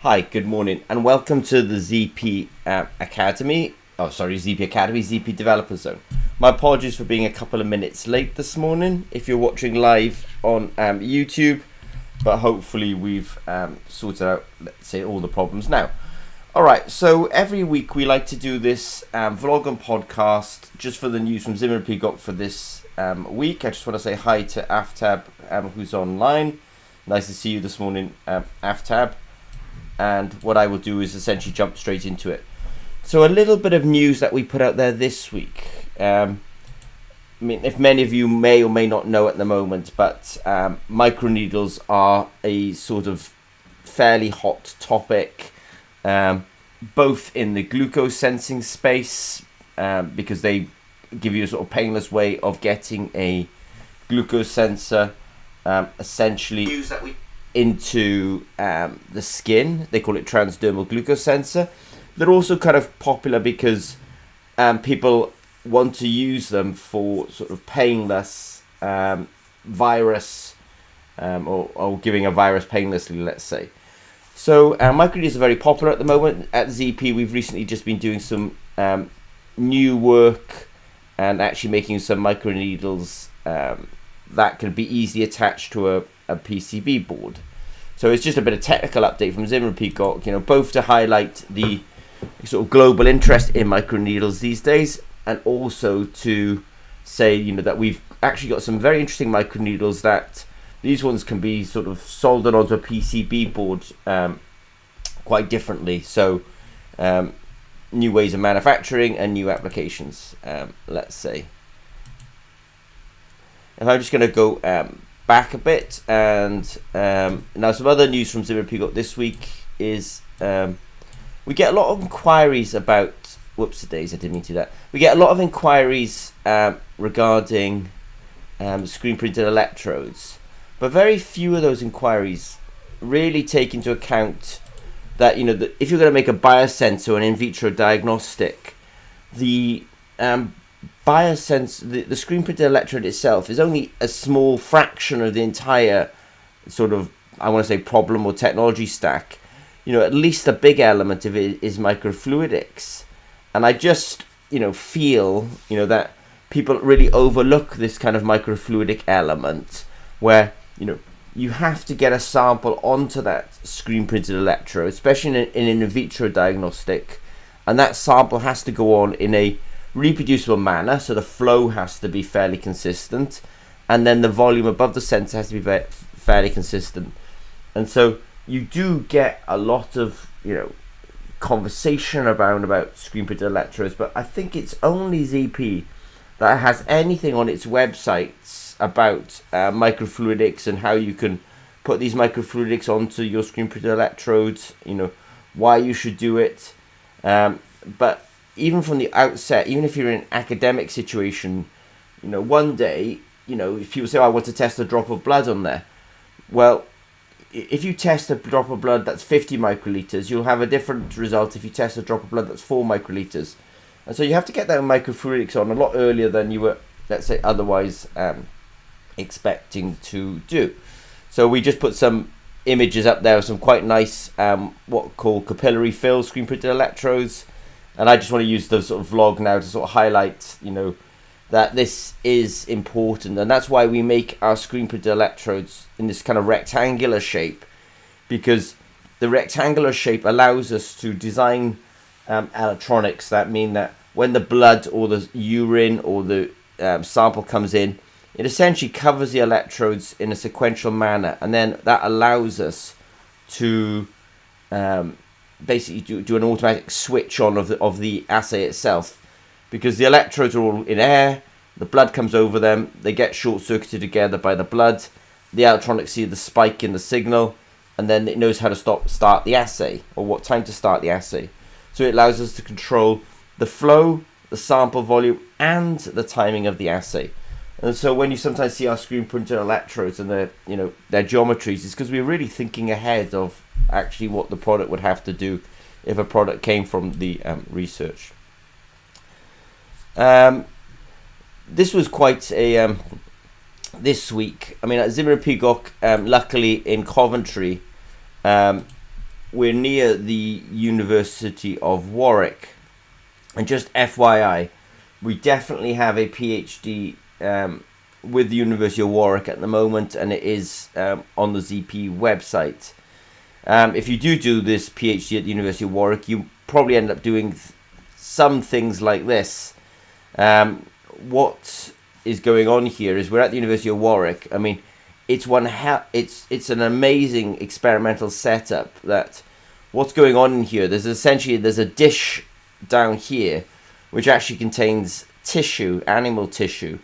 Hi, good morning, and welcome to the ZP Academy. Oh, sorry, ZP Academy, ZP Developer Zone. My apologies for being a couple of minutes late this morning if you're watching live on YouTube, but hopefully we've sorted out, let's say, all the problems now. All right, so every week we like to do this vlog and podcast just for the news from Zimmer Peacock for this week. I just want to say hi to Aftab, who's online. Nice to see you this morning, Aftab. And what I will do is essentially jump straight into it. So a little bit of news that we put out there this week. I mean, if many of you may or may not know at the moment, but microneedles are a sort of fairly hot topic, both in the glucose sensing space, because they give you a sort of painless way of getting a glucose sensor, essentially into the skin. They call it transdermal glucose sensor. They're also kind of popular because people want to use them for sort of painless virus or giving a virus painlessly, let's say. So microneedles are very popular at the moment. At ZP, we've recently just been doing some new work and actually making some microneedles that can be easily attached to a PCB board. So it's just a bit of technical update from Zimmer Peacock, both to highlight the sort of global interest in microneedles these days, and also to say, that we've actually got some very interesting microneedles that these ones can be sort of soldered onto a PCB board quite differently. So new ways of manufacturing and new applications, let's say. And I'm just going to go back a bit, and now some other news from Zimmer Peacock this week is we get a lot of inquiries about whoops-a-daisy, I didn't mean to do that. We get a lot of inquiries regarding screen printed electrodes, but very few of those inquiries really take into account that that if you're going to make a biosensor or an in vitro diagnostic, the the screen printed electrode itself is only a small fraction of the entire sort of, I want to say, problem or technology stack. At least a big element of it is microfluidics, and I just feel that people really overlook this kind of microfluidic element where you have to get a sample onto that screen printed electrode, especially in an in vitro diagnostic, and that sample has to go on in a reproducible manner, so the flow has to be fairly consistent, and then the volume above the sensor has to be fairly consistent. And so you do get a lot of conversation about screen printed electrodes, but I think it's only ZP that has anything on its websites about microfluidics and how you can put these microfluidics onto your screen printed electrodes, why you should do it, but even from the outset, even if you're in an academic situation, one day, if people say, I want to test a drop of blood on there, well, if you test a drop of blood that's 50 microliters, you'll have a different result if you test a drop of blood that's 4 microliters. And so you have to get that microfluidics on a lot earlier than you were, let's say, otherwise expecting to do. So we just put some images up there of some quite nice, what are called capillary fill screen printed electrodes. And I just want to use the sort of vlog now to sort of highlight, that this is important. And that's why we make our screen printed electrodes in this kind of rectangular shape, because the rectangular shape allows us to design electronics that mean that when the blood or the urine or the sample comes in, it essentially covers the electrodes in a sequential manner. And then that allows us to basically do an automatic switch on of the assay itself, because the electrodes are all in air, the blood comes over them, they get short-circuited together by the blood, the electronics see the spike in the signal, and then it knows how to start the assay, or what time to start the assay. So it allows us to control the flow, the sample volume, and the timing of the assay. And so when you sometimes see our screen printed electrodes and their geometries, it's because we're really thinking ahead of actually what the product would have to do if a product came from the research. This was quite a this week. I mean, at Zimmer Peacock, luckily in Coventry, we're near the University of Warwick. And just FYI, we definitely have a PhD with the University of Warwick at the moment, and it is on the ZP website. If you do this PhD at the University of Warwick, you probably end up doing some things like this. What is going on here is we're at the University of Warwick. I mean, it's an amazing experimental setup. That what's going on in here? There's a dish down here which actually contains tissue, animal tissue,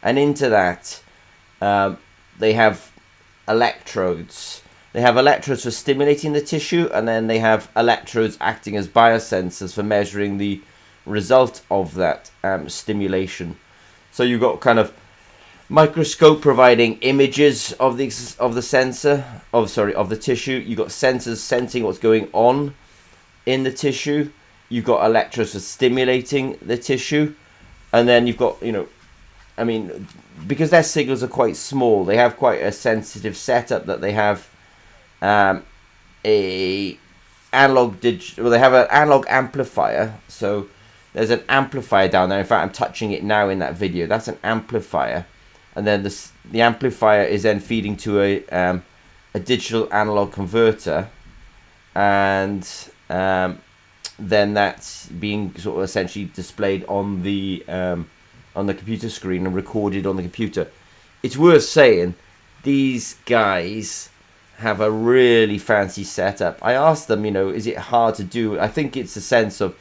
and into that they have electrodes. They have electrodes for stimulating the tissue, and then they have electrodes acting as biosensors for measuring the result of that stimulation. So you've got kind of microscope providing images of the tissue. You've got sensors sensing what's going on in the tissue. You've got electrodes for stimulating the tissue, and then you've got, because their signals are quite small, they have quite a sensitive setup. That they have they have an analog amplifier. So there's an amplifier down there. In fact, I'm touching it now in that video. That's an amplifier, and then the amplifier is then feeding to a digital analog converter, and then that's being sort of essentially displayed on the computer screen and recorded on the computer. It's worth saying these guys have a really fancy setup. I asked them, is it hard to do? I think it's a sense of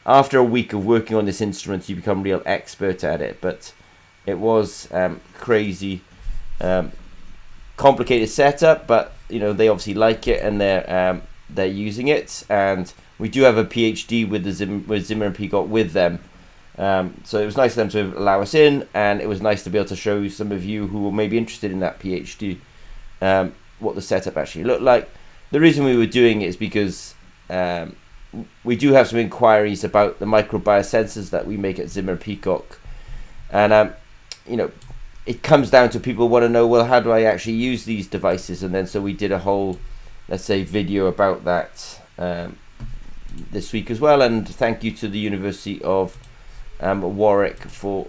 after a week of working on this instrument, you become real expert at it. But it was crazy, complicated setup. But they obviously like it, and they're using it. And we do have a PhD with Zimmer and Peacock with them. So it was nice of them to allow us in, and it was nice to be able to show some of you who may be interested in that PhD what the setup actually looked like. The reason we were doing it is because we do have some inquiries about the microbiosensors that we make at Zimmer and Peacock, and it comes down to people want to know, well, how do I actually use these devices? And then so we did a whole, let's say, video about that this week as well. And thank you to the University of Warwick for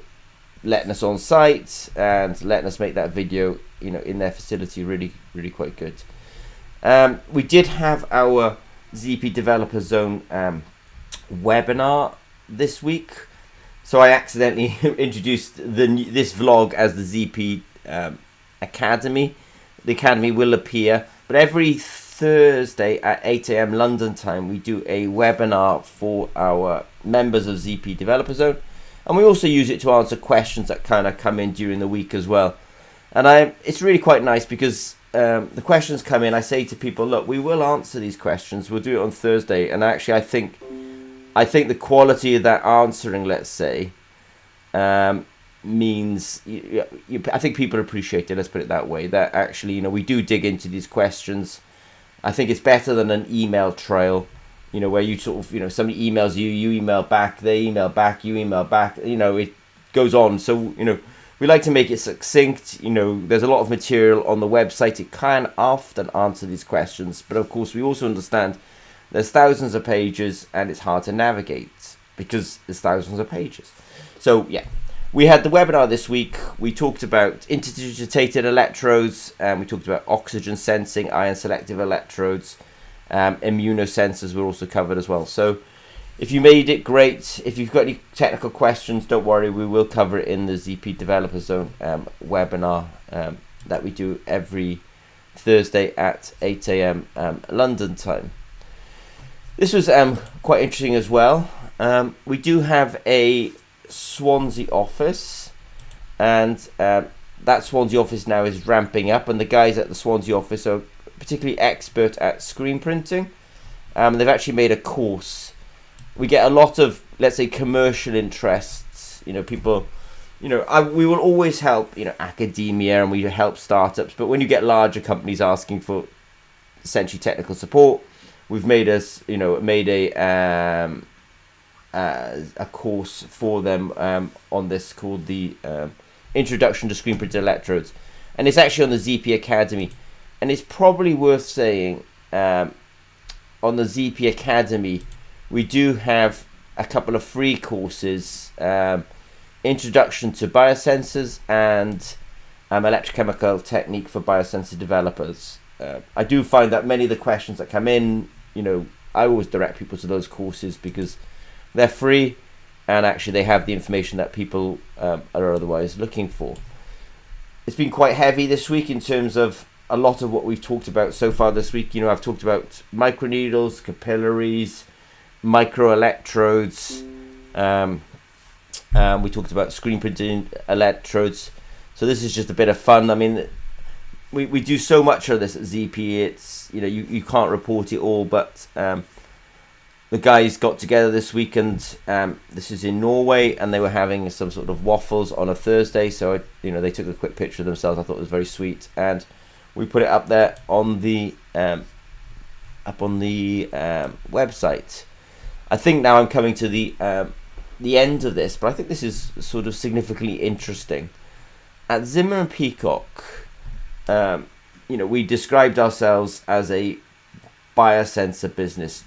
letting us on site and letting us make that video in their facility. Really quite good. We did have our ZP Developer Zone webinar this week, so I accidentally introduced this vlog as the ZP Academy. The Academy will appear, but every Thursday at 8 AM London time we do a webinar for our members of ZP Developer Zone, and we also use it to answer questions that kind of come in during the week as well. And it's really quite nice because the questions come in. I say to people, look, we will answer these questions. We'll do it on Thursday. And actually, I think the quality of that answering, let's say, means I think people appreciate it. Let's put it that way. That actually, we do dig into these questions. I think it's better than an email trail, where you sort of, somebody emails you, you email back, they email back, you email back. It goes on. So we like to make it succinct. There's a lot of material on the website. It can often answer these questions, but of course we also understand there's thousands of pages and it's hard to navigate because there's thousands of pages. So yeah, we had the webinar this week. We talked about interdigitated electrodes, and we talked about oxygen sensing, ion selective electrodes, immunosensors were also covered as well. So if you made it, great. If you've got any technical questions, don't worry, we will cover it in the ZP Developer Zone webinar that we do every Thursday at 8 AM London time. This was quite interesting as well. We do have a Swansea office, and that Swansea office now is ramping up, and the guys at the Swansea office are particularly expert at screen printing. They've actually made a course. We get a lot of, let's say, commercial interests. People, we will always help, academia, and we help startups. But when you get larger companies asking for essentially technical support, we've made a course for them on this called the Introduction to Screen Printed Electrodes, and it's actually on the ZP Academy. And it's probably worth saying, on the ZP Academy, we do have a couple of free courses, Introduction to Biosensors and Electrochemical Technique for Biosensor Developers. I do find that many of the questions that come in, I always direct people to those courses because they're free and actually they have the information that people are otherwise looking for. It's been quite heavy this week in terms of a lot of what we've talked about so far this week. I've talked about microneedles, capillaries, microelectrodes. We talked about screen printing electrodes. So this is just a bit of fun. I mean, we do so much of this at ZP. It's you can't report it all, but the guys got together this week, and this is in Norway, and they were having some sort of waffles on a Thursday. So they took a quick picture of themselves. I thought it was very sweet, and we put it up there on the website. I think now I'm coming to the end of this, but I think this is sort of significantly interesting. At Zimmer and Peacock, we described ourselves as a biosensor business,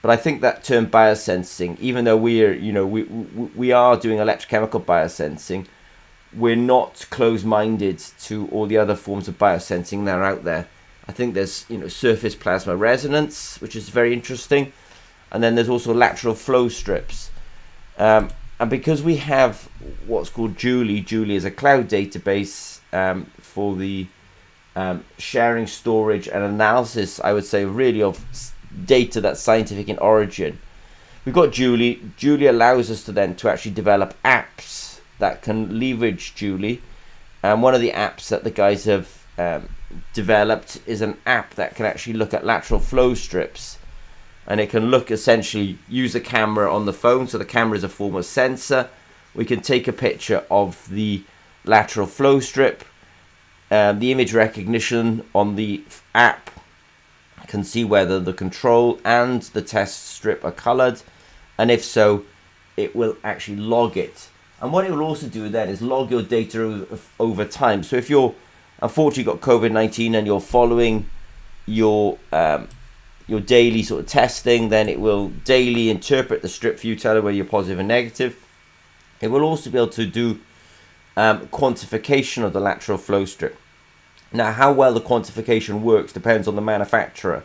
but I think that term biosensing, even though we are doing electrochemical biosensing, we're not closed-minded to all the other forms of biosensing that are out there. I think there's surface plasma resonance, which is very interesting, and then there's also lateral flow strips. And because we have what's called Julie is a cloud database for the sharing, storage, and analysis, I would say, really of data that's scientific in origin. We've got Julie. Julie allows us to then to actually develop apps that can leverage Julie. And one of the apps that the guys have developed is an app that can actually look at lateral flow strips. And it can use a camera on the phone. So the camera is a form of sensor. We can take a picture of the lateral flow strip. The image recognition on the app can see whether the control and the test strip are colored. And if so, it will actually log it. And what it will also do then is log your data over time. So if you're unfortunately got COVID-19 and you're following your daily sort of testing, then it will daily interpret the strip for you, tell it whether you're positive and negative. It will also be able to do quantification of the lateral flow strip. Now, how well the quantification works depends on the manufacturer.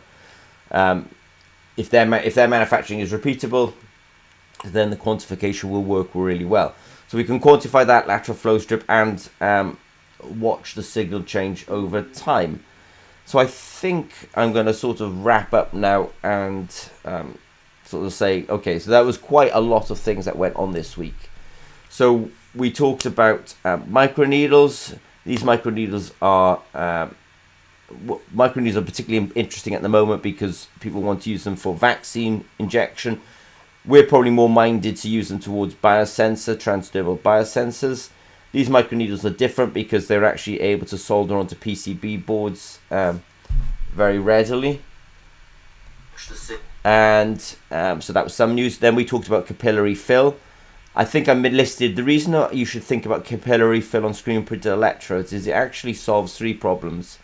If their manufacturing is repeatable, then the quantification will work really well. So we can quantify that lateral flow strip and watch the signal change over time. So I think I'm going to sort of wrap up now and sort of say, okay, so that was quite a lot of things that went on this week. So we talked about microneedles. These microneedles are particularly interesting at the moment because people want to use them for vaccine injection. We're probably more minded to use them towards biosensor, transdermal biosensors. These microneedles are different because they're actually able to solder onto PCB boards very readily. And so that was some news. Then we talked about capillary fill. I think I listed the reason you should think about capillary fill on screen printed electrodes is it actually solves three problems.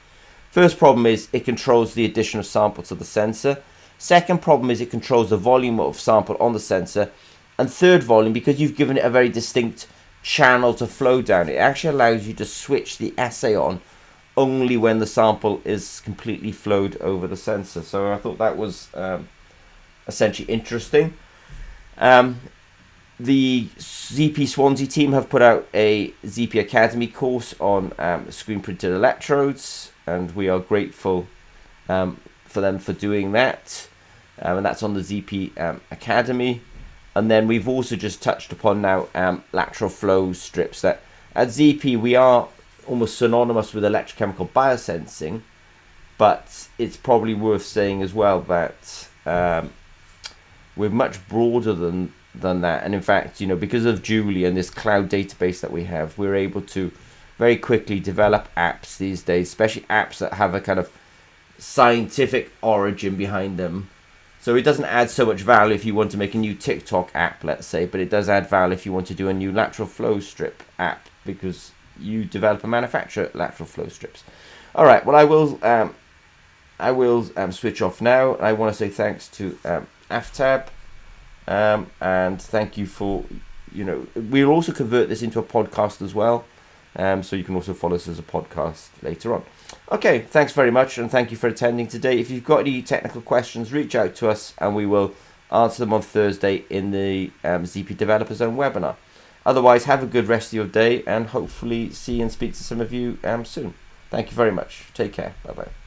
First problem is it controls the addition of sample to the sensor. Second problem is it controls the volume of sample on the sensor. And third volume, because you've given it a very distinct channel to flow down, it actually allows you to switch the assay on only when the sample is completely flowed over the sensor. So I thought that was essentially interesting. The ZP Swansea team have put out a ZP Academy course on screen printed electrodes, and we are grateful for them for doing that. And that's on the ZP Academy. And then we've also just touched upon now lateral flow strips. That at ZP we are almost synonymous with electrochemical biosensing, but it's probably worth saying as well that we're much broader than that. And in fact, because of Julie and this cloud database that we have, we're able to very quickly develop apps these days, especially apps that have a kind of scientific origin behind them. So it doesn't add so much value if you want to make a new TikTok app, let's say, but it does add value if you want to do a new lateral flow strip app because you develop and manufacture lateral flow strips. All right, well, I will switch off now. I want to say thanks to Aftab, and thank you for, we'll also convert this into a podcast as well, so you can also follow us as a podcast later on. Okay, thanks very much, and thank you for attending today. If you've got any technical questions, reach out to us, and we will answer them on Thursday in the ZP Developer Zone webinar. Otherwise, have a good rest of your day, and hopefully see and speak to some of you soon. Thank you very much. Take care. Bye-bye.